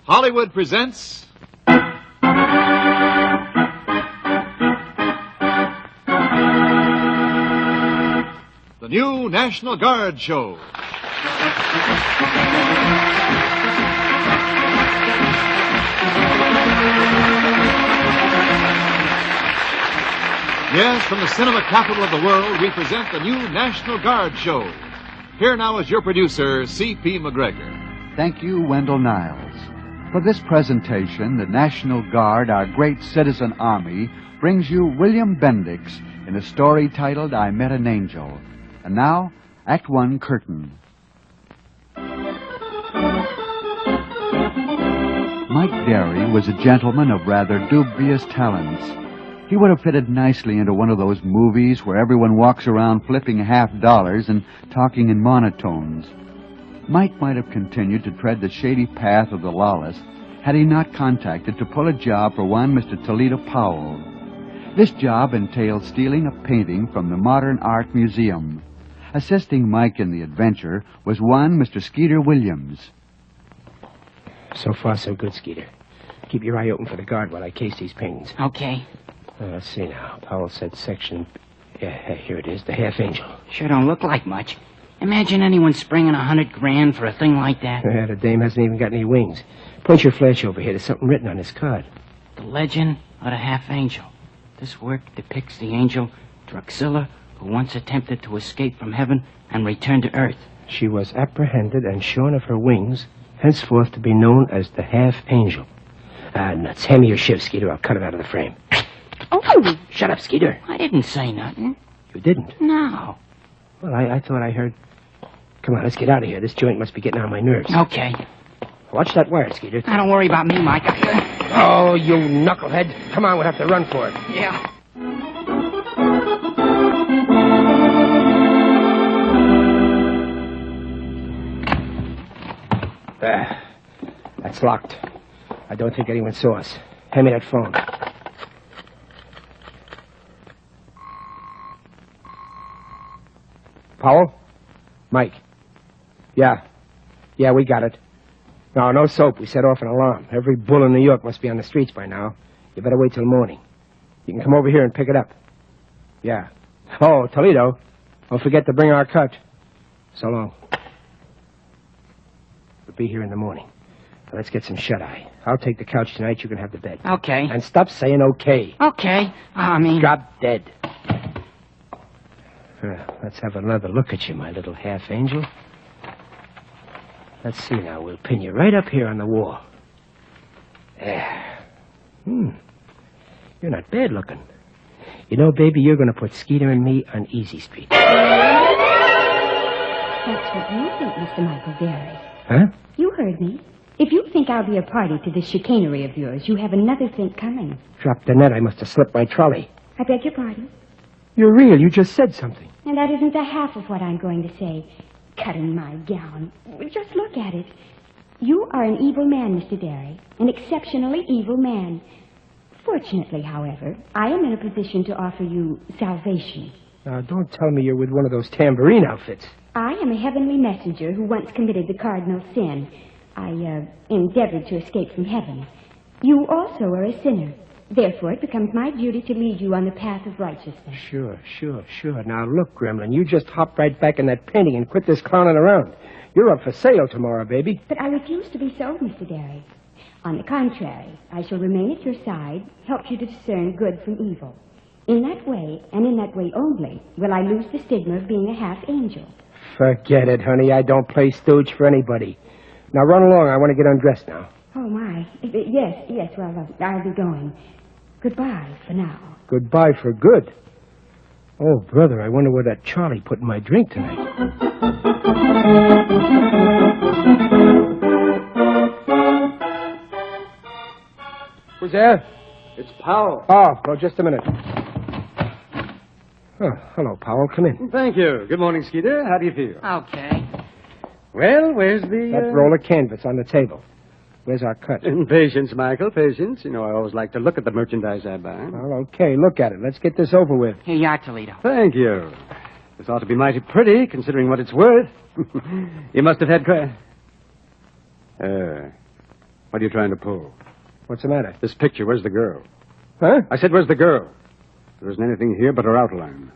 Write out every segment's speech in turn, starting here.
Hollywood presents... The new National Guard Show. Yes, from the cinema capital of the world, we present the new National Guard Show. Here now is your producer, C.P. McGregor. Thank you, Wendell Niles. For this presentation, the National Guard, our great citizen army, brings you William Bendix in a story titled I Met an Angel. And now, Act One, curtain. Mike Derry was a gentleman of rather dubious talents. He would have fitted nicely into one of those movies where everyone walks around flipping $50 and talking in monotones. Mike might have continued to tread the shady path of the lawless had he not contacted to pull a job for one Mr. Toledo Powell. This job entailed stealing a painting from the Modern Art Museum. Assisting Mike in the adventure was one Mr. Skeeter Williams. So far, so good, Skeeter. Keep your eye open for the guard while I case these paintings. Okay. Let's see now. Powell said section... Yeah, here it is, the Half Angel. Sure don't look like much. Imagine anyone springing $100,000 for a thing like that. Yeah, the dame hasn't even got any wings. Point your flash over here. There's something written on this card. The Legend of the Half Angel. This work depicts the angel Drusilla, who once attempted to escape from heaven and return to earth. She was apprehended and shorn of her wings, henceforth to be known as the Half Angel. Nuts. Hand me your shiv, Skeeter. I'll cut it out of the frame. Oh! Shut up, Skeeter. I didn't say nothing. You didn't? No. Well, I thought I heard... Come on, let's get out of here. This joint must be getting on my nerves. Okay. Watch that wire, Skeeter. Now, don't worry about me, Mike. Oh, you knucklehead. Come on, we'll have to run for it. Yeah. That's locked. I don't think anyone saw us. Hand me that phone. Powell? Mike? Yeah. Yeah, we got it. No soap. We set off an alarm. Every bull in New York must be on the streets by now. You better wait till morning. You can come over here and pick it up. Yeah. Oh, Toledo. Don't forget to bring our cut. So long. We'll be here in the morning. Now, let's get some shut-eye. I'll take the couch tonight. You can have the bed. Okay. And stop saying okay. Okay. Drop dead. Let's have another look at you, my little half angel. Let's see now. We'll pin you right up here on the wall. There. You're not bad looking. You know, baby, you're going to put Skeeter and me on Easy Street. That's what you think, Mr. Michael Derry. Huh? You heard me. If you think I'll be a party to this chicanery of yours, you have another think coming. Drop the net. I must have slipped my trolley. I beg your pardon. You're real. You just said something. And that isn't the half of what I'm going to say. Cutting my gown. Just look at it. You are an evil man, Mr. Derry. An exceptionally evil man. Fortunately, however, I am in a position to offer you salvation. Now, don't tell me you're with one of those tambourine outfits. I am a heavenly messenger who once committed the cardinal sin. I endeavored to escape from heaven. You also are a sinner. Therefore, it becomes my duty to lead you on the path of righteousness. Sure. Now, look, Gremlin, you just hop right back in that painting and quit this clowning around. You're up for sale tomorrow, baby. But I refuse to be sold, Mr. Derry. On the contrary, I shall remain at your side, help you to discern good from evil. In that way, and in that way only, will I lose the stigma of being a half-angel. Forget it, honey. I don't play stooge for anybody. Now, run along. I want to get undressed now. Oh, my. Yes, well, I'll be going. Goodbye for now. Goodbye for good. Oh, brother, I wonder what that Charlie put in my drink tonight. Who's there? It's Powell. Oh, just a minute. Oh, hello, Powell. Come in. Thank you. Good morning, Skeeter. How do you feel? Okay. Well, where's the... That roll of canvas on the table. Where's our cut? Patience, Michael, patience. You know, I always like to look at the merchandise I buy. Well, okay, look at it. Let's get this over with. Here you are, Toledo. Thank you. This ought to be mighty pretty, considering what it's worth. You must have had... What are you trying to pull? What's the matter? This picture, where's the girl? Huh? I said, where's the girl? There isn't anything here but her outline.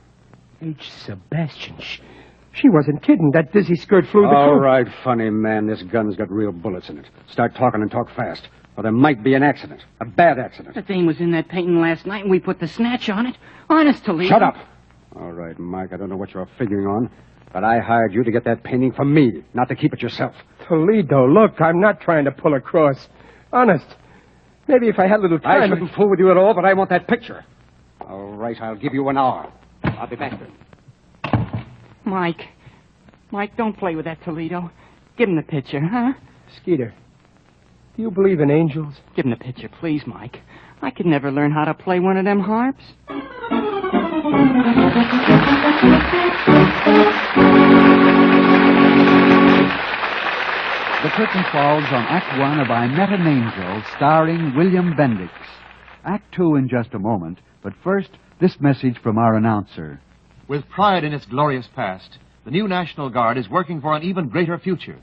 H. Sebastian. She wasn't kidding. That dizzy skirt flew the All coat. right, funny man. This gun's got real bullets in it. Start talking and talk fast, or there might be an accident. A bad accident. The dame was in that painting last night, and we put the snatch on it. Honest, Toledo. Shut up. All right, Mike, I don't know what you're figuring on, but I hired you to get that painting for me, not to keep it yourself. Toledo, look, I'm not trying to pull a cross. Honest. Maybe if I had a little I time... shouldn't fool with you at all, but I want that picture. All right, I'll give you an hour. I'll be back then. Mike, don't play with that Toledo. Give him the picture, huh? Skeeter, do you believe in angels? Give him the picture, please, Mike. I could never learn how to play one of them harps. The curtain falls on Act 1 of I Met an Angel, starring William Bendix. Act 2 in just a moment, but first, this message from our announcer. With pride in its glorious past, the new National Guard is working for an even greater future.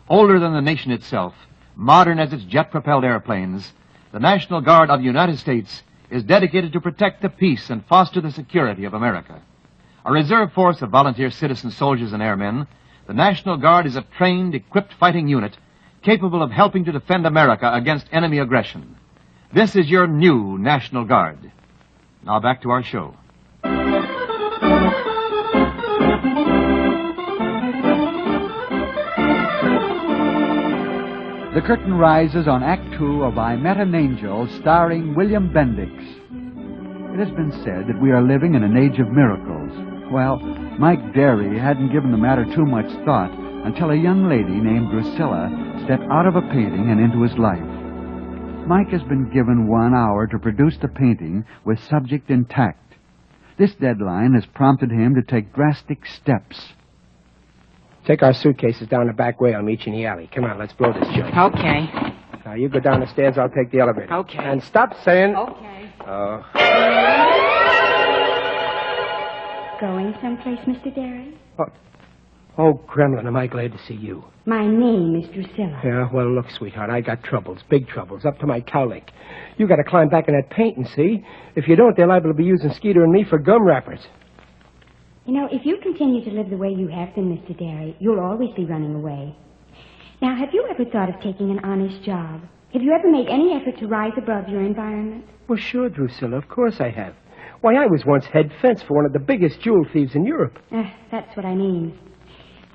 Older than the nation itself, modern as its jet-propelled airplanes, the National Guard of the United States is dedicated to protect the peace and foster the security of America. A reserve force of volunteer citizen soldiers and airmen, the National Guard is a trained, equipped fighting unit capable of helping to defend America against enemy aggression. This is your new National Guard. Now back to our show. The curtain rises on Act 2 of I Met an Angel, starring William Bendix. It has been said that we are living in an age of miracles. Well, Mike Derry hadn't given the matter too much thought until a young lady named Drusilla stepped out of a painting and into his life. Mike has been given 1 hour to produce the painting with subject intact. This deadline has prompted him to take drastic steps. Take our suitcases down the back way. I'll meet you in the alley. Come on, let's blow this joint. Okay. Now, you go down the stairs. I'll take the elevator. Okay. And stop saying... Okay. Oh. Going someplace, Mr. Derry? Oh, Gremlin, am I glad to see you. My name is Drusilla. Yeah, well, look, sweetheart, I got troubles, big troubles, up to my cowlick. You got to climb back in that painting, see? If you don't, they're liable to be using Skeeter and me for gum wrappers. You know, if you continue to live the way you have been, Mr. Derry, you'll always be running away. Now, have you ever thought of taking an honest job? Have you ever made any effort to rise above your environment? Well, sure, Drusilla, of course I have. Why, I was once head fence for one of the biggest jewel thieves in Europe. That's what I mean.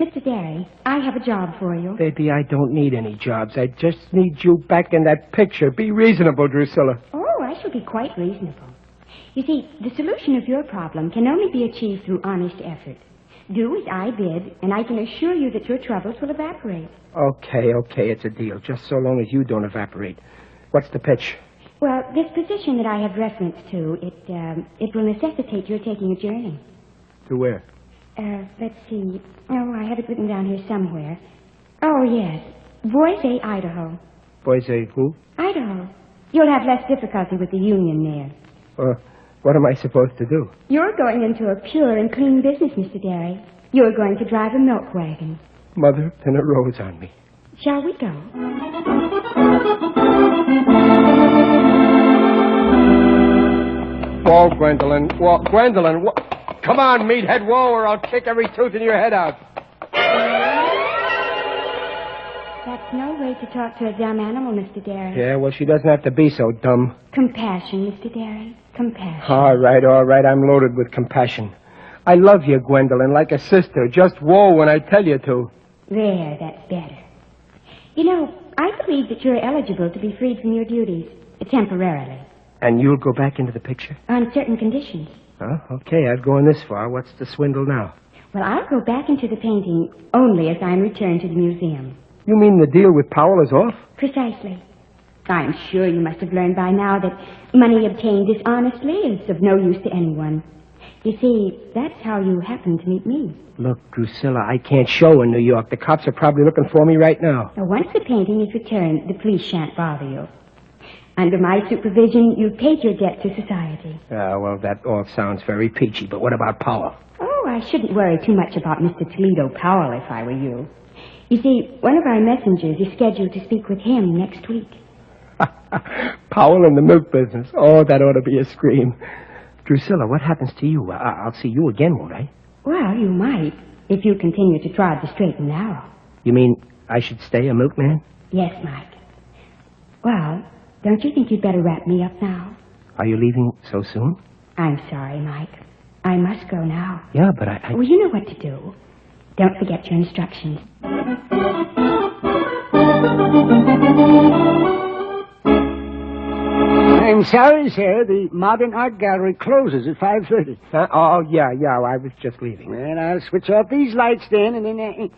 Mr. Derry, I have a job for you. Baby, I don't need any jobs. I just need you back in that picture. Be reasonable, Drusilla. Oh, I shall be quite reasonable. You see, the solution of your problem can only be achieved through honest effort. Do as I bid, and I can assure you that your troubles will evaporate. Okay, it's a deal. Just so long as you don't evaporate. What's the pitch? Well, this position that I have reference to, it will necessitate your taking a journey. To where? Let's see. Oh, I have it written down here somewhere. Oh, yes. Boise, Idaho. Boise who? Idaho. You'll have less difficulty with the union there. What am I supposed to do? You're going into a pure and clean business, Mr. Derry. You're going to drive a milk wagon. Mother, pin a rose on me. Shall we go? Whoa, Gwendolyn. Whoa, Gwendolyn. Whoa. Come on, meathead. Whoa, or I'll kick every tooth in your head out. That's no way to talk to a dumb animal, Mr. Derry. Yeah, well, she doesn't have to be so dumb. Compassion, Mr. Derry. Compassion. All right. I'm loaded with compassion. I love you, Gwendolyn, like a sister. Just whoa when I tell you to. There, that's better. You know, I believe that you're eligible to be freed from your duties, temporarily. And you'll go back into the picture? On certain conditions. Oh, okay, I've gone this far. What's the swindle now? Well, I'll go back into the painting only as I'm returned to the museum. You mean the deal with Powell is off? Precisely. I'm sure you must have learned by now that money obtained dishonestly is of no use to anyone. You see, that's how you happened to meet me. Look, Drusilla, I can't show in New York. The cops are probably looking for me right now. Now, once the painting is returned, the police shan't bother you. Under my supervision, you've paid your debt to society. Well, that all sounds very peachy, but what about Powell? Oh, I shouldn't worry too much about Mr. Toledo Powell if I were you. You see, one of our messengers is scheduled to speak with him next week. Powell in the milk business. Oh, that ought to be a scream. Drusilla, what happens to you? I'll see you again, won't I? Well, you might, if you continue to trod the straight and narrow. You mean I should stay a milkman? Yes, Mike. Well, don't you think you'd better wrap me up now? Are you leaving so soon? I'm sorry, Mike. I must go now. Yeah, but I... Well, you know what to do. Don't forget your instructions. I'm sorry, sir. The Modern Art Gallery closes at 5:30. Oh, yeah, I was just leaving. Well, I'll switch off these lights then, and then...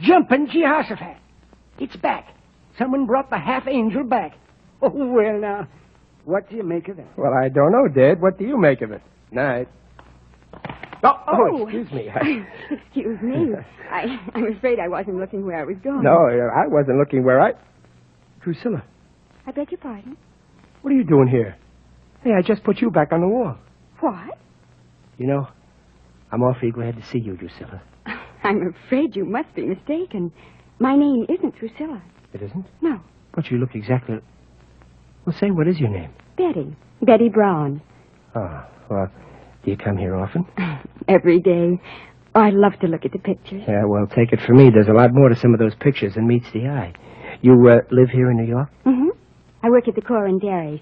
Jumping Jehoshaphat. It's back. Someone brought the half-angel back. Oh, well, now, what do you make of that? Well, I don't know, Dad. What do you make of it? Night. Oh, excuse me. Excuse me. I'm afraid I wasn't looking where I was going. No, I wasn't looking where I... Drusilla, I beg your pardon? what are you doing here? Hey, I just put you back on the wall. What? You know, I'm awfully glad to see you, Drusilla. I'm afraid you must be mistaken. My name isn't Drusilla. It isn't? No, But you look exactly... Well, say, what is your name? Betty. Betty Brown. Oh, well, do you come here often? Every day. Oh, I love to look at the pictures. Yeah, well, take it from me. There's a lot more to some of those pictures than meets the eye. You live here in New York? Mm-hmm. I work at the Core and Dairies.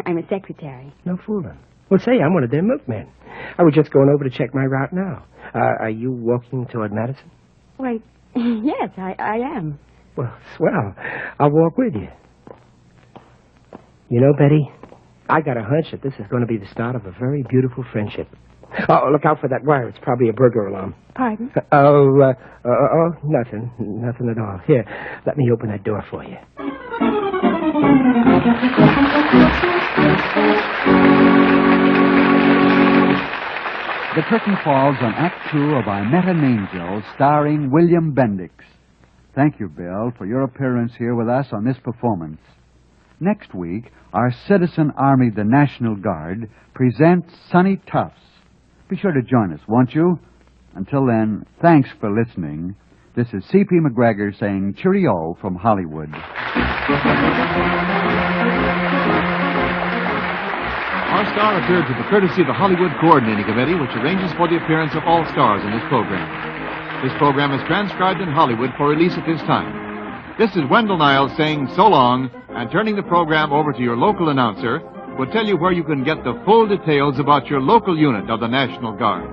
I'm a secretary. No fooling. Well, say, I'm one of their milkmen. I was just going over to check my route now. Are you walking toward Madison? Why, yes, I am. Well, swell. I'll walk with you. You know, Betty, I got a hunch that this is going to be the start of a very beautiful friendship. Oh, look out for that wire. It's probably a burglar alarm. Pardon? Nothing. Nothing at all. Here, let me open that door for you. The curtain falls on Act 2 of I Met an Angel, starring William Bendix. Thank you, Bill, for your appearance here with us on this performance. Next week, our Citizen Army, the National Guard, presents Sonny Tufts. Be sure to join us, won't you? Until then, thanks for listening. This is C.P. McGregor saying cheerio from Hollywood. Our star appeared through the courtesy of the Hollywood Coordinating Committee, which arranges for the appearance of all stars in this program. This program is transcribed in Hollywood for release at this time. This is Wendell Niles saying so long, and turning the program over to your local announcer, will tell you where you can get the full details about your local unit of the National Guard.